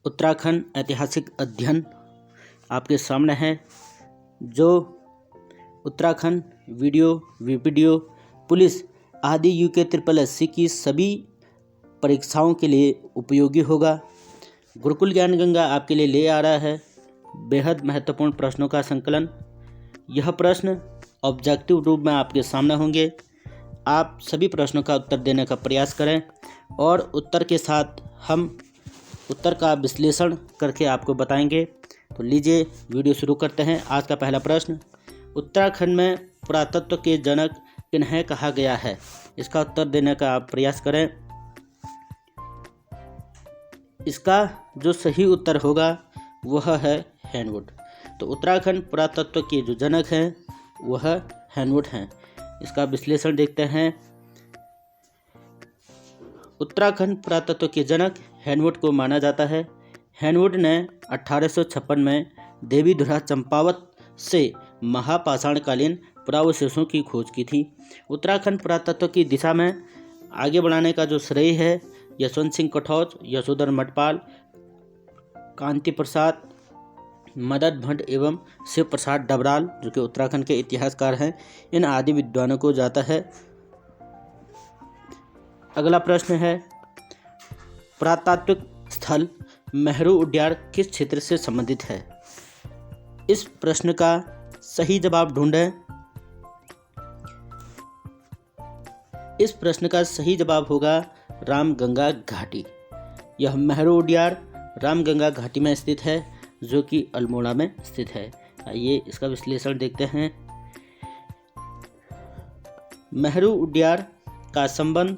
उत्तराखंड ऐतिहासिक अध्ययन आपके सामने है, जो उत्तराखंड वीडियो पुलिस आदि यूके SSSC की सभी परीक्षाओं के लिए उपयोगी होगा। गुरुकुल ज्ञान गंगा आपके लिए ले आ रहा है बेहद महत्वपूर्ण प्रश्नों का संकलन। यह प्रश्न ऑब्जेक्टिव रूप में आपके सामने होंगे। आप सभी प्रश्नों का उत्तर देने का प्रयास करें और उत्तर के साथ हम उत्तर का विश्लेषण करके आपको बताएंगे। तो लीजिए वीडियो शुरू करते हैं। आज का पहला प्रश्न, उत्तराखंड में पुरातत्व के जनक किन्हें कहा गया है? इसका उत्तर देने का आप प्रयास करें। इसका जो सही उत्तर होगा वह है हेनवुड। तो उत्तराखंड पुरातत्व के जो जनक हैं वह हेनवुड हैं। इसका विश्लेषण देखते हैं। उत्तराखंड पुरातत्व के जनक हेनवुड को माना जाता है। हेनवुड ने 1856 में देवीधुरा चंपावत से महापाषाणकालीन पुरावशेषों की खोज की थी। उत्तराखंड पुरातत्व की दिशा में आगे बढ़ाने का जो श्रेय है यशवंत सिंह कठौच, यशोधर मठपाल, कांति प्रसाद, मदन भट्ट एवं शिव प्रसाद डबराल, जो कि उत्तराखंड के इतिहासकार हैं, इन आदि विद्वानों को जाता है। अगला प्रश्न है, पुरातात्विक स्थल मेहरू उड्यार किस क्षेत्र से संबंधित है? इस प्रश्न का सही जवाब ढूंढें। इस प्रश्न का सही जवाब होगा रामगंगा घाटी। यह मेहरू उड्यार रामगंगा घाटी में स्थित है, जो कि अल्मोड़ा में स्थित है। आइए इसका विश्लेषण देखते हैं। मेहरू उड्यार का संबंध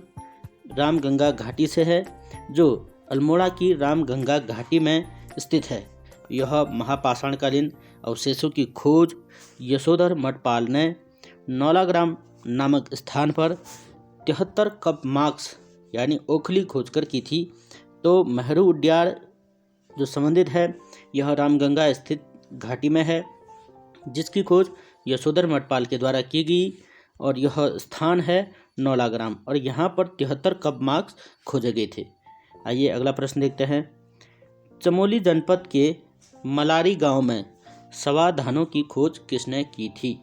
रामगंगा घाटी से है, जो अल्मोड़ा की रामगंगा घाटी में स्थित है। यह महापाषाणकालीन अवशेषों की खोज यशोधर मठपाल ने नौलाग्राम नामक स्थान पर 73 कप मार्क्स यानी ओखली खोजकर की थी। तो मेहरू उड्यार जो संबंधित है यह रामगंगा स्थित घाटी में है, जिसकी खोज यशोधर मठपाल के द्वारा की गई और यह स्थान है नौलाग्राम और यहाँ पर 73 कप मार्क्स खोजे गए थे। आइए अगला प्रश्न देखते हैं। चमोली जनपद के मलारी गांव में सवाधानों की खोज किसने की थी?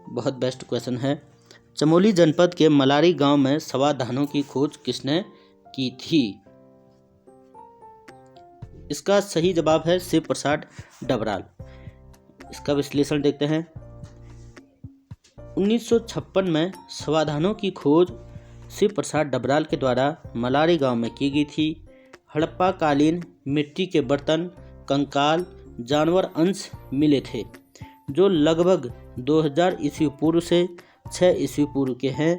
बहुत बेस्ट क्वेश्चन है। चमोली जनपद के मलारी गांव में सवाधानों की खोज किसने की थी? इसका सही जवाब है शिव प्रसाद डबराल। इसका विश्लेषण देखते हैं। 1956 में सवाधानों की खोज शिव प्रसाद डबराल के द्वारा मलारी गांव में की गई थी। हड़प्पा कालीन मिट्टी के बर्तन, कंकाल, जानवर अंश मिले थे, जो लगभग 2000 ईस्वी पूर्व से 6 ईस्वी पूर्व के हैं।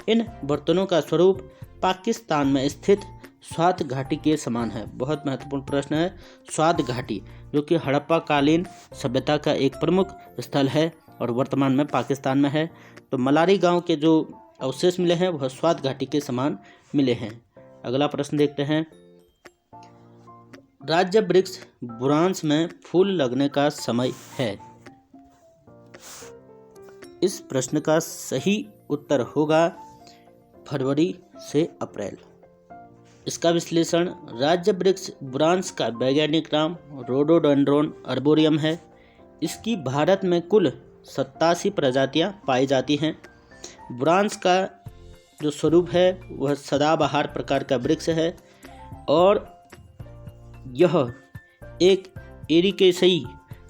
इन बर्तनों का स्वरूप पाकिस्तान में स्थित स्वात घाटी के समान है। बहुत महत्वपूर्ण प्रश्न है। स्वात घाटी जो कि हड़प्पा कालीन सभ्यता का एक प्रमुख स्थल है और वर्तमान में पाकिस्तान में है। तो मलारी गांव के जो अवशेष मिले हैं वह स्वात घाटी के समान मिले हैं। अगला प्रश्न देखते हैं। राज्य वृक्ष बुरांस में फूल लगने का समय है? इस प्रश्न का सही उत्तर होगा फरवरी से अप्रैल। इसका विश्लेषण, राज्य वृक्ष बुरांस का वैज्ञानिक नाम रोडोडेंड्रोन अर्बोरियम है। इसकी भारत में कुल 87 प्रजातियां पाई जाती हैं। बुरांस का जो स्वरूप है वह सदाबहार प्रकार का वृक्ष है और यह एक एरिकेसई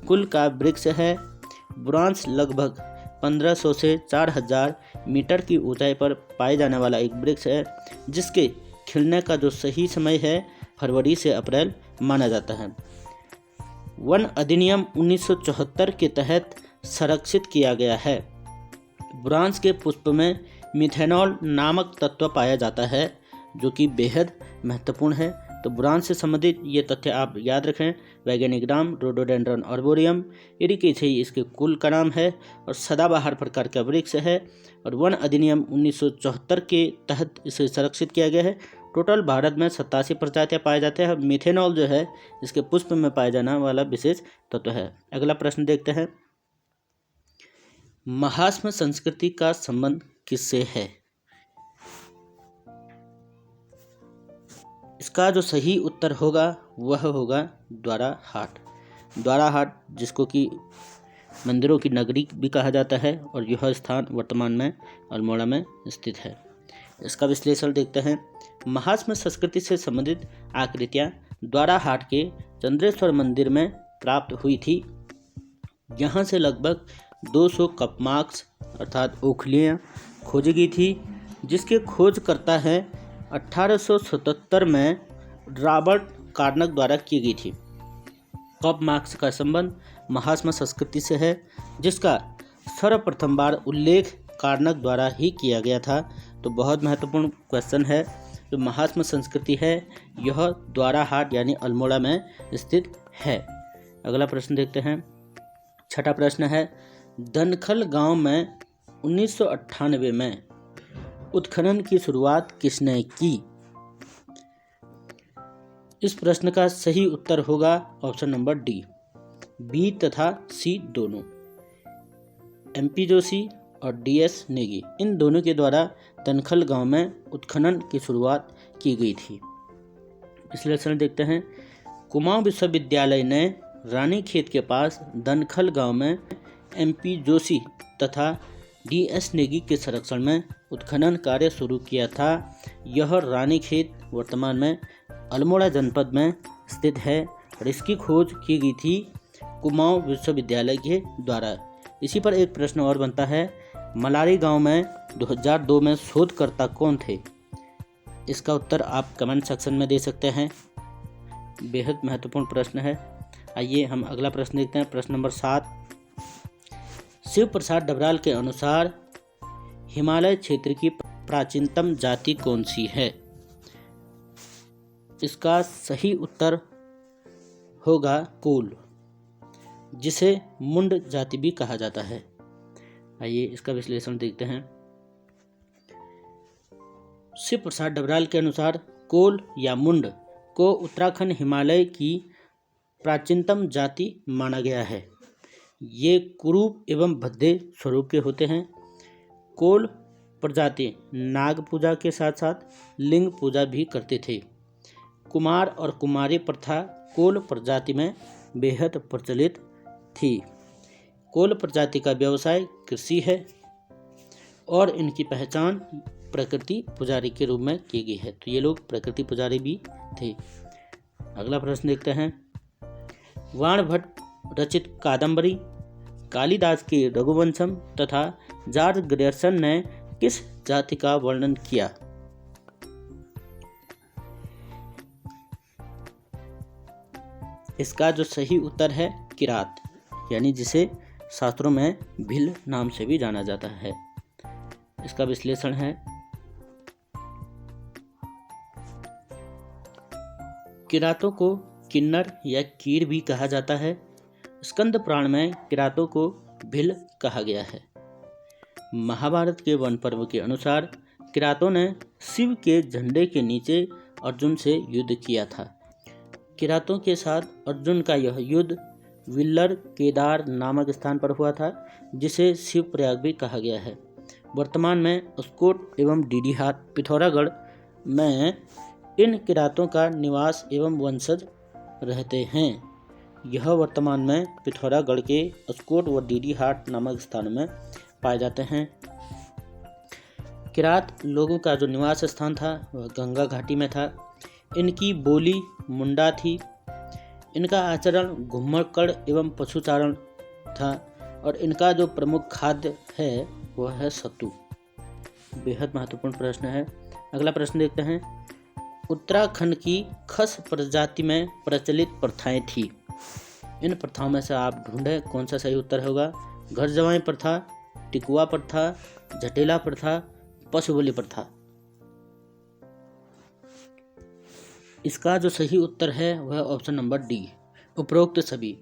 कुल का वृक्ष है। बुरांस लगभग 1500 से 4000 मीटर की ऊंचाई पर पाए जाने वाला एक वृक्ष है, जिसके खिलने का जो सही समय है फरवरी से अप्रैल माना जाता है। वन अधिनियम 1974 के तहत संरक्षित किया गया है। बुरांस के पुष्प में मिथेनॉल नामक तत्व पाया जाता है, जो कि बेहद महत्वपूर्ण है। तो बुरांस से संबंधित ये तथ्य आप याद रखें। वैज्ञानिक नाम रोडोडेंड्रॉन अर्बोरियम, एरिकेसई इसके कुल का नाम है और सदाबहार प्रकार का वृक्ष है और वन अधिनियम 1974 के तहत इसे संरक्षित किया गया है। टोटल भारत में 87 प्रजातियां पाए जाते हैं। मिथेनॉल जो है इसके पुष्प में पाया जाने वाला विशेष तत्व है। अगला प्रश्न देखते हैं। महास्म संस्कृति का संबंध किससे है? इसका जो सही उत्तर होगा वह होगा द्वारा हाट। द्वारा हाट, जिसको कि मंदिरों की नगरी भी कहा जाता है, और यह स्थान वर्तमान में अल्मोड़ा में स्थित है। इसका विश्लेषण देखते हैं। महात्म संस्कृति से संबंधित आकृतियाँ द्वारा हाट के चंद्रेश्वर मंदिर में प्राप्त हुई थी। यहाँ से लगभग 200 कपमार्क्स अर्थात ओखलियाँ खोजी गई थी, जिसके खोज करता है 1877 में रॉबर्ट कार्नक द्वारा की गई थी। कप मार्क्स का संबंध महात्म संस्कृति से है, जिसका सर्वप्रथम बार उल्लेख कार्नक द्वारा ही किया गया था। तो बहुत महत्वपूर्ण क्वेश्चन है। जो महात्म संस्कृति है यह द्वारा हाट यानी अल्मोड़ा में स्थित है। अगला प्रश्न देखते हैं। छठा प्रश्न है, दनखल गांव में 1998 में उत्खनन की शुरुआत किसने की? इस प्रश्न का सही उत्तर होगा ऑप्शन नंबर डी, बी तथा सी दोनों। MP जोशी और DS नेगी, इन दोनों के द्वारा दनखल गांव में उत्खनन की शुरुआत की गई थी। विश्लेषण देखते हैं। कुमाऊं विश्वविद्यालय ने रानीखेत के पास दनखल गांव में MP जोशी तथा DS नेगी के संरक्षण में उत्खनन कार्य शुरू किया था। यह रानीखेत वर्तमान में अल्मोड़ा जनपद में स्थित है और इसकी खोज की गई थी कुमाऊं विश्वविद्यालय के द्वारा। इसी पर एक प्रश्न और बनता है, मलारी गांव में 2002 में शोधकर्ता कौन थे? इसका उत्तर आप कमेंट सेक्शन में दे सकते हैं। बेहद महत्वपूर्ण प्रश्न है। आइए हम अगला प्रश्न देखते हैं। प्रश्न नंबर 7, शिव प्रसाद डबराल के अनुसार हिमालय क्षेत्र की प्राचीनतम जाति कौन सी है? इसका सही उत्तर होगा कोल, जिसे मुंड जाति भी कहा जाता है। आइए इसका विश्लेषण देखते हैं। शिव प्रसाद डबराल के अनुसार कोल या मुंड को उत्तराखंड हिमालय की प्राचीनतम जाति माना गया है। ये कुरूप एवं भद्दे स्वरूप के होते हैं। कोल प्रजाति नाग पूजा के साथ साथ लिंग पूजा भी करते थे। कुमार और कुमारी प्रथा कोल प्रजाति में बेहद प्रचलित थी। कोल प्रजाति का व्यवसाय कृषि है और इनकी पहचान प्रकृति पुजारी के रूप में की गई है। तो ये लोग प्रकृति पुजारी भी थे। अगला प्रश्न देखते हैं। वाणभट्ट रचित कादंबरी, कालिदास के रघुवंशम तथा जॉर्ज ग्रियर्सन ने किस जाति का वर्णन किया? इसका जो सही उत्तर है किरात, यानी जिसे शास्त्रों में भिल नाम से भी जाना जाता है। इसका विश्लेषण है। किरातों को किन्नर या कीर भी कहा जाता है। स्कंद पुराण में किरातों को भिल कहा गया है। महाभारत के वन पर्व के अनुसार किरातों ने शिव के झंडे के नीचे अर्जुन से युद्ध किया था। किरातों के साथ अर्जुन का यह युद्ध विल्लर केदार नामक स्थान पर हुआ था, जिसे शिव प्रयाग भी कहा गया है। वर्तमान में अस्कोट एवं डीडीहाट पिथौरागढ़ में इन किरातों का निवास एवं वंशज रहते हैं। यह वर्तमान में पिथौरागढ़ के अस्कोट व डीडीहाट नामक स्थानों में पाए जाते हैं। किरात लोगों का जो निवास स्थान था वह गंगा घाटी में था। इनकी बोली मुंडा थी। इनका आचरण घुम्मड़कड़ एवं पशुचारण था और इनका जो प्रमुख खाद्य है वह है सत्तू। बेहद महत्वपूर्ण प्रश्न है। अगला प्रश्न देखते हैं। उत्तराखंड की खस प्रजाति में प्रचलित प्रथाएं थी। इन प्रथाओं में से आप ढूंढें कौन सा सही उत्तर होगा। घर जवाई प्रथा, टिकुआ प्रथा, झटेला प्रथा, पशु बलि प्रथा। इसका जो सही उत्तर है वह ऑप्शन नंबर डी, उपरोक्त सभी।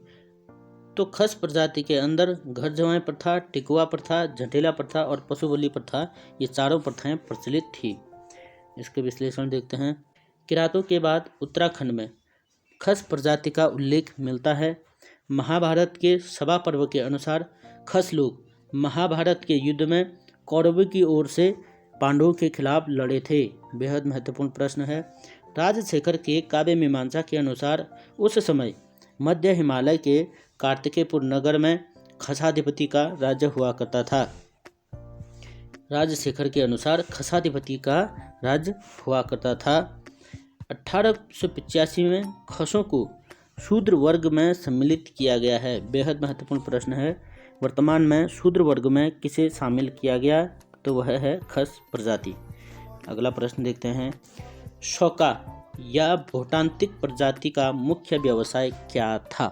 तो खस प्रजाति के अंदर घर जवाई प्रथा, टिकुआ प्रथा, झटेला प्रथा और पशु बलि प्रथा, ये चारों प्रथाएं प्रचलित थी। इसके विश्लेषण देखते हैं। किरातों के बाद उत्तराखंड में खस प्रजाति का उल्लेख मिलता है। महाभारत के सभा पर्व के अनुसार खस लोग महाभारत के युद्ध में कौरवों की ओर से पांडवों के खिलाफ लड़े थे। बेहद महत्वपूर्ण प्रश्न है। राजशेखर के काव्य मीमांसा के अनुसार उस समय मध्य हिमालय के कार्तिकेयपुर नगर में खसाधिपति का राज्य हुआ करता था। राजशेखर के अनुसार खसाधिपति का राज्य हुआ करता था। 1885 में खसों को शूद्र वर्ग में सम्मिलित किया गया है। बेहद महत्वपूर्ण प्रश्न है। वर्तमान में शूद्र वर्ग में किसे शामिल किया गया, तो वह है खस प्रजाति। अगला प्रश्न देखते हैं। शौका या भूटांतिक प्रजाति का मुख्य व्यवसाय क्या था?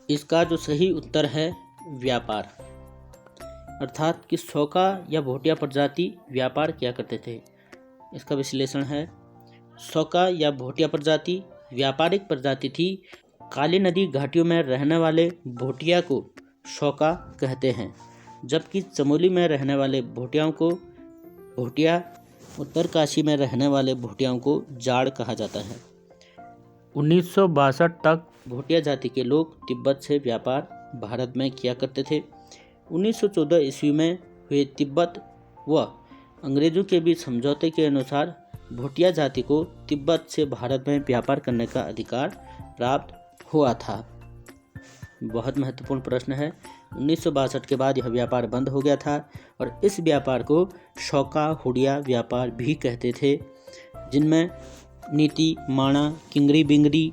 इसका जो सही उत्तर है व्यापार, अर्थात कि शौका या भोटिया प्रजाति व्यापार किया करते थे। इसका विश्लेषण है। शौका या भोटिया प्रजाति व्यापारिक प्रजाति थी। काली नदी घाटियों में रहने वाले भोटिया को शौका कहते हैं, जबकि चमोली में रहने वाले भोटियाओं को भोटिया, उत्तरकाशी में रहने वाले भोटियाओं को जाड़ कहा जाता है। 1962 तक भोटिया जाति के लोग तिब्बत से व्यापार भारत में किया करते थे। 1914 ईस्वी में हुए तिब्बत व अंग्रेजों के बीच समझौते के अनुसार भोटिया जाति को तिब्बत से भारत में व्यापार करने का अधिकार प्राप्त हुआ था। बहुत महत्वपूर्ण प्रश्न है। 1962 के बाद यह व्यापार बंद हो गया था और इस व्यापार को शौका हुडिया व्यापार भी कहते थे, जिनमें नीति, माणा, किंगरी बिंगरी,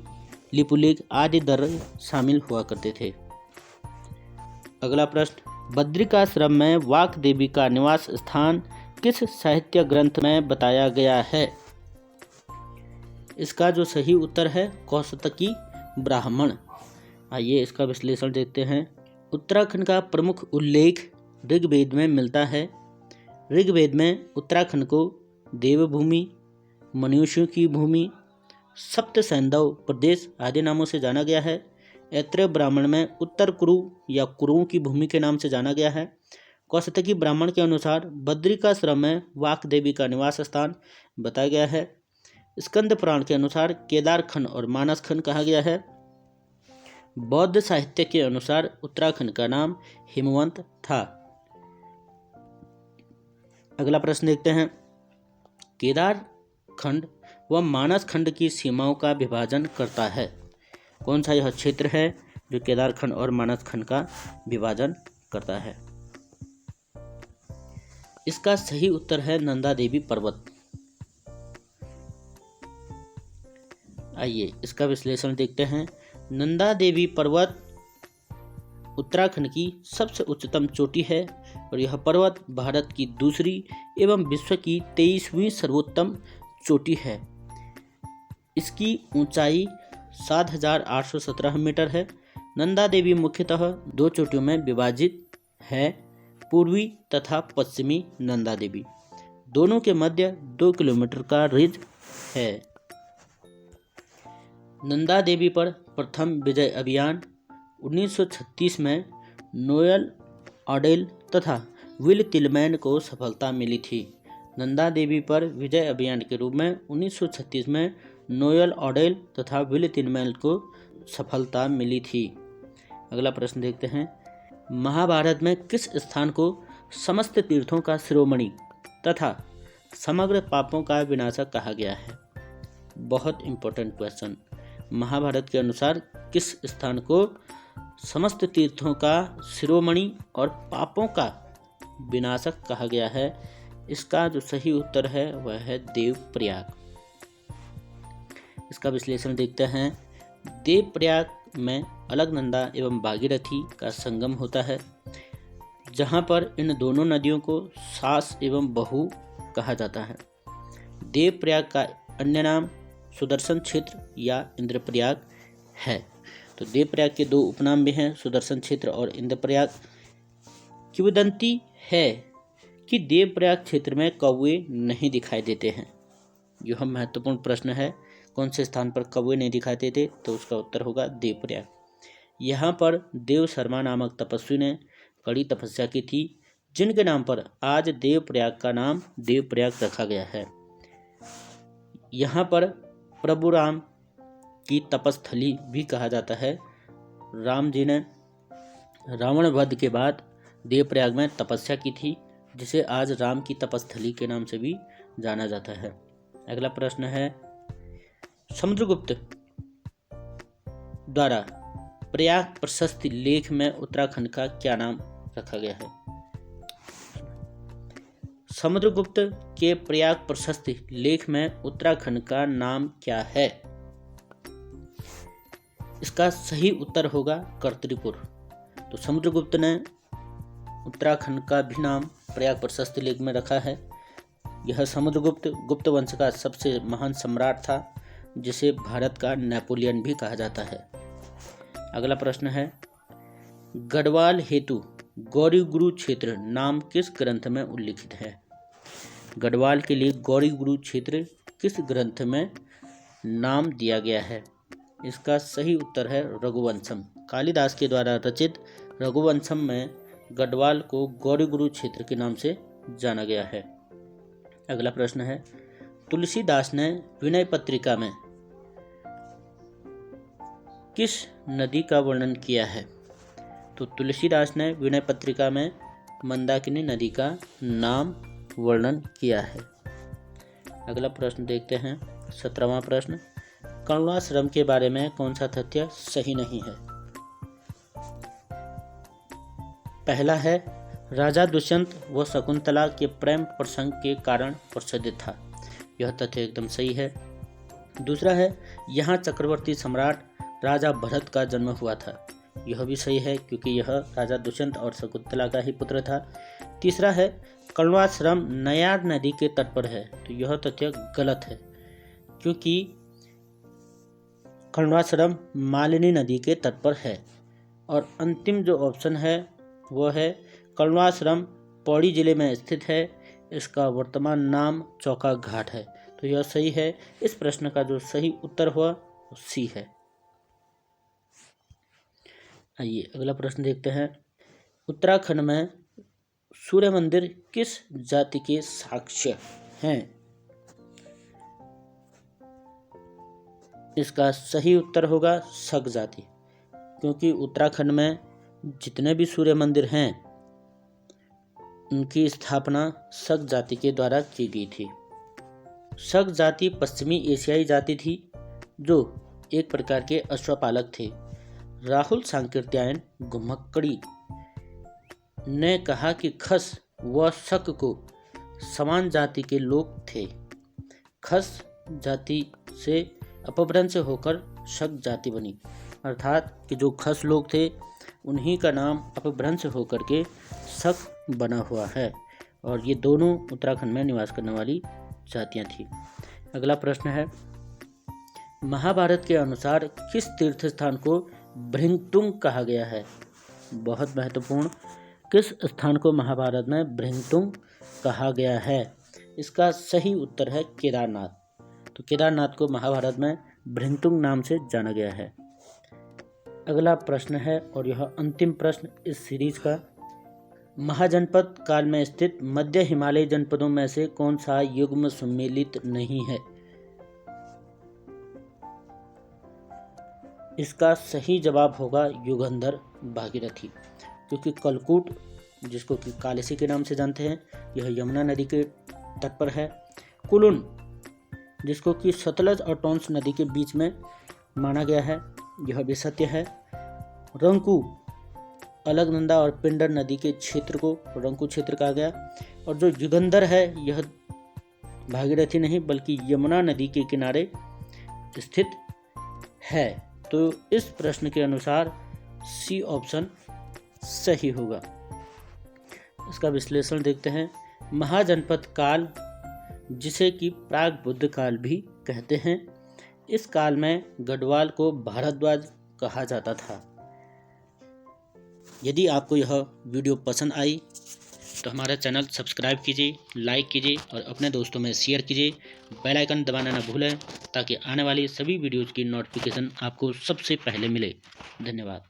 लिपुलेख आदि दर शामिल हुआ करते थे। अगला प्रश्न। बद्रिकाश्रम में वाक देवी का निवास स्थान किस साहित्य ग्रंथ में बताया गया है? इसका जो सही उत्तर है कौशिकी ब्राह्मण। आइए इसका विश्लेषण देखते हैं। उत्तराखंड का प्रमुख उल्लेख ऋग्वेद में मिलता है। ऋग्वेद में उत्तराखंड को देवभूमि, मनुष्यों की भूमि, सप्त सैंधव प्रदेश आदि नामों से जाना गया है। ऐत्रेय ब्राह्मण में उत्तर कुरु या कुरुओं की भूमि के नाम से जाना गया है। कौशिकी ब्राह्मण के अनुसार बद्रिकाश्रम में वाक देवी का निवास स्थान बताया गया है। स्कंद पुराण के अनुसार केदार खंड और मानस खंड कहा गया है। बौद्ध साहित्य के अनुसार उत्तराखंड का नाम हिमवंत था। अगला प्रश्न देखते हैं। केदार खंड व मानस खंड की सीमाओं का विभाजन करता है। कौन सा यह क्षेत्र है जो केदार खंड और मानस खंड का विभाजन करता है? इसका सही उत्तर है नंदा देवी पर्वत। आइए इसका विश्लेषण देखते हैं। नंदा देवी पर्वत उत्तराखंड की सबसे उच्चतम चोटी है और यह पर्वत भारत की दूसरी एवं विश्व की 23वीं सर्वोत्तम चोटी है। इसकी ऊंचाई 7,817 मीटर है। नंदा देवी मुख्यतः दो चोटियों में विभाजित है, पूर्वी तथा पश्चिमी नंदा देवी। दोनों के मध्य 2 किलोमीटर का रिज है। नंदा देवी पर प्रथम विजय अभियान 1936 में नोएल ऑडेल तथा विल टिलमैन को सफलता मिली थी। नंदा देवी पर विजय अभियान के रूप में 1936 में नोएल ऑडेल तथा विल टिलमैन को सफलता मिली थी। अगला प्रश्न देखते हैं। महाभारत में किस स्थान को समस्त तीर्थों का शिरोमणि तथा समग्र पापों का विनाशक कहा गया है? बहुत इंपॉर्टेंट क्वेश्चन। महाभारत के अनुसार किस स्थान को समस्त तीर्थों का शिरोमणि और पापों का विनाशक कहा गया है? इसका जो सही उत्तर है वह है देवप्रयाग। इसका विश्लेषण देखते हैं। देवप्रयाग में अलकनंदा एवं भागीरथी का संगम होता है, जहाँ पर इन दोनों नदियों को सास एवं बहू कहा जाता है। देवप्रयाग का अन्य नाम सुदर्शन क्षेत्र या इंद्रप्रयाग है। तो देवप्रयाग के दो उपनाम भी हैं, सुदर्शन क्षेत्र और इंद्रप्रयाग। किंवदंती है कि देवप्रयाग क्षेत्र में कौवे नहीं दिखाई देते हैं। यह महत्वपूर्ण प्रश्न है, कौन से स्थान पर कौवे नहीं दिखाई देते? तो उसका उत्तर होगा देवप्रयाग। यहाँ पर देव शर्मा नामक तपस्वी ने कड़ी तपस्या की थी, जिनके नाम पर आज देवप्रयाग का नाम देवप्रयाग रखा गया है। यहाँ पर प्रभु राम की तपस्थली भी कहा जाता है। राम जी ने रावण वध के बाद देवप्रयाग में तपस्या की थी, जिसे आज राम की तपस्थली के नाम से भी जाना जाता है। अगला प्रश्न है, समुद्रगुप्त द्वारा प्रयाग प्रशस्ति लेख में उत्तराखंड का क्या नाम रखा गया है? समुद्रगुप्त के प्रयाग प्रशस्ति लेख में उत्तराखंड का नाम क्या है? इसका सही उत्तर होगा कर्तरीपुर। तो समुद्रगुप्त ने उत्तराखंड का भी नाम प्रयाग प्रशस्ति लेख में रखा है। यह समुद्रगुप्त गुप्त वंश का सबसे महान सम्राट था, जिसे भारत का नेपोलियन भी कहा जाता है। अगला प्रश्न है, गढ़वाल हेतु गौरी गुरु क्षेत्र नाम किस ग्रंथ में उल्लिखित है? गढ़वाल के लिए गौरी गुरु क्षेत्र किस ग्रंथ में नाम दिया गया है? इसका सही उत्तर है रघुवंशम। कालिदास के द्वारा रचित रघुवंशम में गढ़वाल को गौरी गुरु क्षेत्र के नाम से जाना गया है। अगला प्रश्न है, तुलसीदास ने विनय पत्रिका में किस नदी का वर्णन किया है? तो तुलसीदास ने विनय पत्रिका में मंदाकिनी नदी का नाम वर्णन किया है। अगला प्रश्न देखते हैं, 17वां प्रश्न, करुणाश्रम के बारे में कौन सा तथ्य सही नहीं है? पहला है, राजा दुष्यंत व शकुंतला के प्रेम प्रसंग के कारण प्रसिद्ध था। यह तथ्य एकदम सही है। दूसरा है, यहाँ चक्रवर्ती सम्राट राजा भरत का जन्म हुआ था। यह भी सही है, क्योंकि यह राजा दुष्यंत और शकुंतला का ही पुत्र था। तीसरा है, करुणाश्रम नयार नदी के तट पर है। तो यह तथ्य गलत है, क्योंकि करुणाश्रम मालिनी नदी के तट पर है। और अंतिम जो ऑप्शन है वो है, करुणाश्रम पौड़ी जिले में स्थित है। इसका वर्तमान नाम चौका घाट है। तो यह सही है। इस प्रश्न का जो सही उत्तर हुआ वो सी है। आइए अगला प्रश्न देखते हैं, उत्तराखंड में सूर्य मंदिर किस जाति के साक्ष्य हैं? इसका सही उत्तर होगा शक जाति, क्योंकि उत्तराखंड में जितने भी सूर्य मंदिर हैं उनकी स्थापना शक जाति के द्वारा की गई थी। शक जाति पश्चिमी एशियाई जाति थी, जो एक प्रकार के अश्वपालक थे। राहुल सांकृत्यायन घुमक्कड़ी ने कहा कि खस व शक को समान जाति के लोग थे। खस जाति से अपभ्रंश होकर शक जाति बनी, अर्थात कि जो खस लोग थे उन्हीं का नाम अपभ्रंश होकर के शक बना हुआ है। और ये दोनों उत्तराखंड में निवास करने वाली जातियां थी। अगला प्रश्न है, महाभारत के अनुसार किस तीर्थ स्थान को भृंगतुंग कहा गया है? बहुत महत्वपूर्ण, किस स्थान को महाभारत में भृंगतुंग कहा गया है? इसका सही उत्तर है केदारनाथ। तो केदारनाथ को महाभारत में भृंगतुंग नाम से जाना गया है। अगला प्रश्न है, और यह अंतिम प्रश्न इस सीरीज का, महाजनपद काल में स्थित मध्य हिमालय जनपदों में से कौन सा युग्म सम्मिलित नहीं है? इसका सही जवाब होगा युगंधर भागीरथी, क्योंकि कलकूट, जिसको कि कालसी के नाम से जानते हैं, यह यमुना नदी के तट पर है। कुलुन, जिसको कि सतलज और टोंस नदी के बीच में माना गया है, यह भी सत्य है। रंकू, अलकनंदा और पिंडर नदी के क्षेत्र को रंकू क्षेत्र कहा गया। और जो युगंधर है, यह भागीरथी नहीं बल्कि यमुना नदी के किनारे स्थित है। तो इस प्रश्न के अनुसार सी ऑप्शन सही होगा। इसका विश्लेषण देखते हैं। महाजनपद काल, जिसे कि प्राग बुद्ध काल भी कहते हैं, इस काल में गढ़वाल को भारद्वाज कहा जाता था। यदि आपको यह वीडियो पसंद आई तो हमारा चैनल सब्सक्राइब कीजिए, लाइक कीजिए और अपने दोस्तों में शेयर कीजिए। बेल आइकन दबाना न भूलें, ताकि आने वाली सभी वीडियोज़ की नोटिफिकेशन आपको सबसे पहले मिले। धन्यवाद।